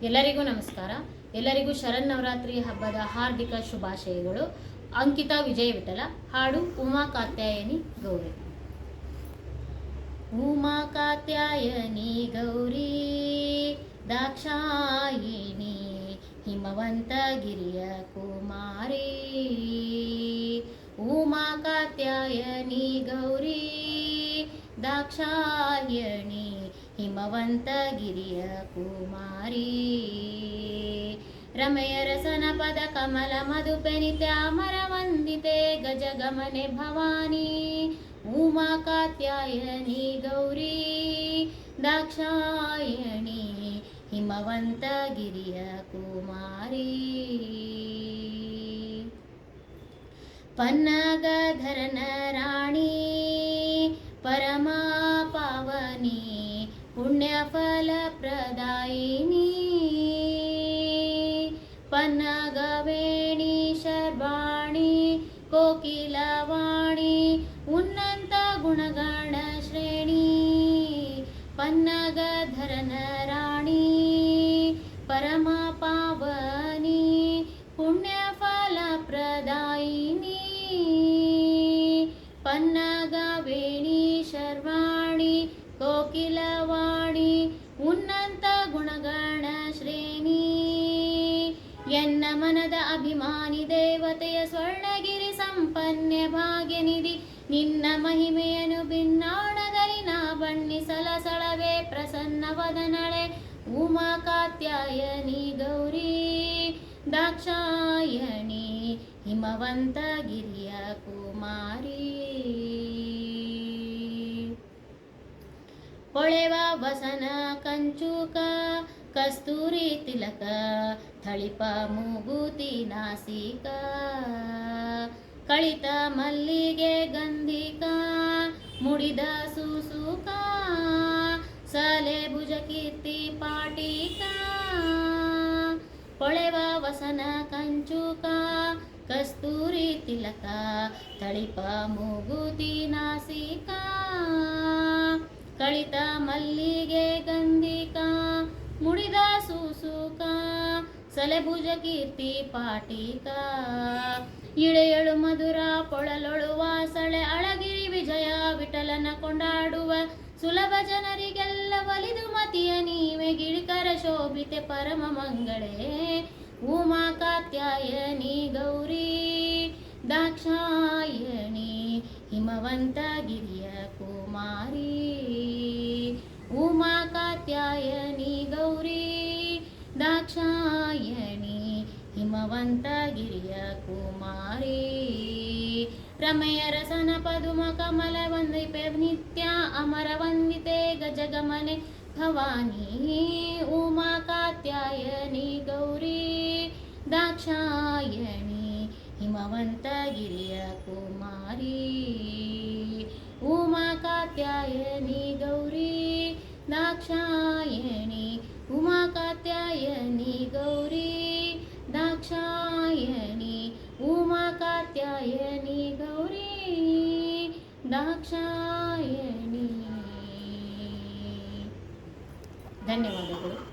ಎಲ್ಲರಿಗೂ ನಮಸ್ಕಾರ. ಎಲ್ಲರಿಗೂ ಶರನ್ನವರಾತ್ರಿ ಹಬ್ಬದ ಹಾರ್ದಿಕ ಶುಭಾಶಯಗಳು. ಅಂಕಿತಾ ವಿಜಯ ವಿಠಲ. ಹಾಡು ಉಮಾ ಕಾತ್ಯಾಯನಿ ಗೌರಿ. ಉಮಾ ಕಾತ್ಯಾಯನಿ ಗೌರಿ ದಾಕ್ಷಾಯಿಣಿ ಹಿಮವಂತಗಿರಿಯ ಕುಮಾರಿ. ಉಮಾ ಕಾತ್ಯಾಯನಿ ಗೌರಿ ದಾಕ್ಷಾಯಣಿ ಹಿಮವಂತಗಿರಿಯ ಕುಮಾರಿ. ರಮೆಯ ರಸನ ಪದ ಕಮಲ ಮಧುಪೆನಿತ್ಯಾಮರ ವಂದಿತೆ ಗಜಗಮನೆ ಭವಾನಿ. ಉಮಾ ಕಾತ್ಯಾಯನಿ ಗೌರಿ ದಾಕ್ಷಾಯಣಿ ಹಿಮವಂತಗಿರಿಯ ಕುಮಾರಿ. ಪನ್ನಗಧರನ ರಾಣಿ ಪರಮ ಪಾವನಿ ಪುಣ್ಯಫಲ ಪ್ರದಾಯಿನಿ. ಪನ್ನಗವೇಣಿ ಶರ್ವಾಣಿ ಕೋಕಿಲವಾಣಿ ಉನ್ನತ ಗುಣಗಣ ಶ್ರೇಣಿ. ಪನ್ನಗಧರನ ರಾಣಿ ಪರಮ ಪಾವನಿ ಪುಣ್ಯಫಲ ಪ್ರದಾಯಿನಿ. ಪನ್ನಗವೇಣಿ ಶರ್ವಾಣಿ ಕೋಕಿಲವಾಣಿ ಉನ್ನತ ಗುಣಗಣ ಶ್ರೇಣಿ. ಎನ್ನ ಮನದ ಅಭಿಮಾನಿ ದೇವತೆಯ ಸ್ವರ್ಣಗಿರಿ ಸಂಪನ್ನೆ ಭಾಗ್ಯನಿಧಿ. ನಿನ್ನ ಮಹಿಮೆಯನ್ನು ಭಿನ್ನಾಣದಲ್ಲಿ ನಾ ಬಣ್ಣಿಸಲ ಸಳವೆ ಪ್ರಸನ್ನ ವದನಳೆ. ಉಮಾ ಕಾತ್ಯಾಯನಿ ಗೌರಿ ದಾಕ್ಷಾಯಣಿ ಹಿಮವಂತಗಿರಿಯ ಕುಮಾರಿ. ಹೊಳೆವ ವಸನ ಕಂಚುಕ ಕಸ್ತೂರಿ ತಿಲಕ ಥಳಿಪ ಮೂಗುತಿ ನಾಸಿಕ. ಕಳಿತ ಮಲ್ಲಿಗೆ ಗಂಧಿಕ ಮುಡಿದ ಸುಸುಕ ಸಲೆ ಭುಜ ಕೀರ್ತಿ ಪಾಟಿಕ. ಹೊಳೆವ ವಸನ ಕಂಚುಕ ಕಸ್ತೂರಿ ತಿಲಕ ಥಳಿಪ ಮೂಗುತಿ ನಾಸಿಕ. ಕಳಿತ ಮಲ್ಲಿಗೆ ಗಂಧಿಕ ಮುಡಿದ ಸೂಸುಕ ಸಲೆಭುಜ ಕೀರ್ತಿ ಪಾಟಿಕ. ಇಳೆಯಳು ಮಧುರ ಪೊಳಲೊಳು ವಾಸಳೆ ಅಳಗಿರಿ ವಿಜಯ ವಿಠಲನ ಕೊಂಡಾಡುವ. ಸುಲಭ ಜನರಿಗೆಲ್ಲ ಒಲಿದು ಮತಿಯ ನೀವೆ ಗಿಳಿಕರ ಶೋಭಿತೆ ಪರಮ ಮಂಗಳೇ. ಉಮಾ ಕಾತ್ಯಾಯನಿ ಗೌರಿ ದಾಕ್ಷಾಯಣಿ ಹಿಮವಂತಗಿರಿಯ ಕುಮಾರಿ. ಉಮಾ ಕಾತ್ಯಾಯನಿ ಗೌರಿ ದಾಕ್ಷಾಯಣಿ ಹಿಮವಂತಗಿರಿಯ ಕುಮಾರಿ. ರಮೆಯ ರಸನ ಪದುಮ ಕಮಲ ವಂದಿಪೆ ನಿತ್ಯ ಅಮರ ವಂದಿತೆ ಗಜಗಮನೆ ಭವಾನಿ. ಉಮಾ ಕಾತ್ಯಾಯನಿ ಗೌರಿ ದಾಕ್ಷಾಯಣಿ ಹಿಮವಂತಗಿರಿಯ ಕುಮಾರಿ. ಉಮಾ ಕಾತ್ಯಾಯನಿ ಗೌರಿ ದಾಕ್ಷಾಯಣಿ ಉಮಾ ಕಾತ್ಯಾಯನಿ ಗೌರಿ ದಾಕ್ಷಾಯಣಿ ಉಮಾ ಕಾತ್ಯಾಯನಿ ಗೌರಿ ದಾಕ್ಷಾಯಣಿ. ಧನ್ಯವಾದಗಳು.